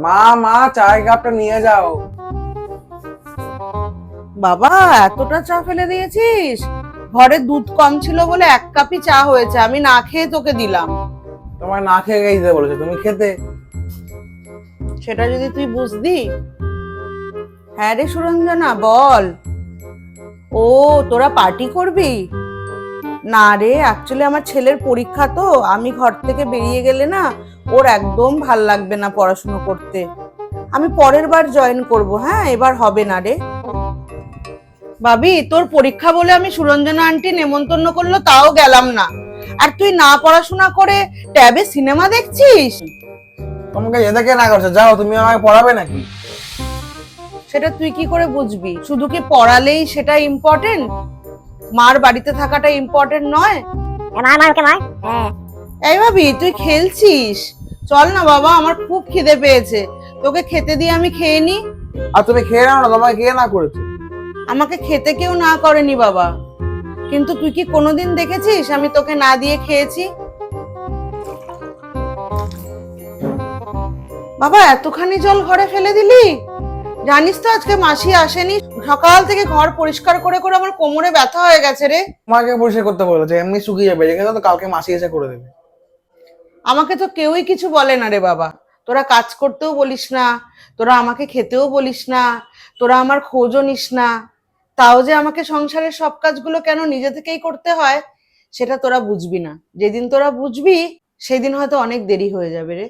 মা মা চায়ের কাপটা নিয়ে যাও। বাবা, এতটা চা ফেলে দিয়েছিস? ঘরে দুধ কম ছিল বলে 1 কাপই চা হয়েছে, আমি না খেয়ে তোকে দিলাম। তোমার না খেয়ে গেছে বলেছে, তুমি খেতে। সেটা যদি তুই বুঝতি। হ্যাঁ রে সুরঞ্জনা, বল। ও, তোরা পার্টি করবি? না রে, অ্যাকচুয়ালি আমার ছেলের পরীক্ষা, তো আমি ঘর থেকে বেরিয়ে গেলে না ওর একদম ভাল লাগবে না পড়াশুনো করতে। আমি পরের বার জয়েন করব, হ্যাঁ, এবার হবে না রে। ভাবি, তোর পরীক্ষা বলে আমি সুরঞ্জনা আন্টি নেমন্তন্ন করলো তাও গেলাম না, আর তুই না পড়াশোনা করে ট্যাবে সিনেমা দেখছিস? তোমাকে যেতে কে না করছে? যাও, তুমি আমাকে পড়াবে নাকি? সেটা তুই কি করে বুঝবি? শুধু কি পড়ালেই সেটা ইম্পর্টেন্ট? মার বাড়িতে থাকাটা ইম্পর্টেন্ট নয়? হ্যাঁ। এই ভাবি, তুই খেলছিস? চল না বাবা, আমার খুব খিদে পেয়েছে, তোকে খেতে দিয়ে আমি খেয়ে নি। আর তুমি খেয়ে নাও না, তোমাকে কে না করেছে? আমাকে খেতে কেউ না করেনি বাবা, কিন্তু তুই কি কোনোদিন দেখেছিস আমি তোকে না দিয়ে খেয়েছি? বাবা, এতখানি জল ঘরে ফেলে দিলি? জানিস তো আজকে মাসি আসেনি, সকাল থেকে ঘর পরিষ্কার করে করে আমার কোমরে ব্যথা হয়ে গেছে রে। তোমাকে পরিষ্কার করতে বলেছে, এমনি শুকিয়ে যাবে, রেখে দাও তো, কালকে মাসি এসে করে দেবে। আমাকে তো কেউই কিছু বলে না রে বাবা, তোরা কাজ করতেও বলিস না, তোরা আমাকে খেতেও বলিস না, তোরা আমার খোঁজও নিস না, তাও যে আমাকে সংসারের সব কাজগুলো কেন নিজে থেকেই করতে হয় সেটা তোরা বুঝবি না। যেদিন তোরা বুঝবি সেদিন হয়তো অনেক দেরি হয়ে যাবে রে।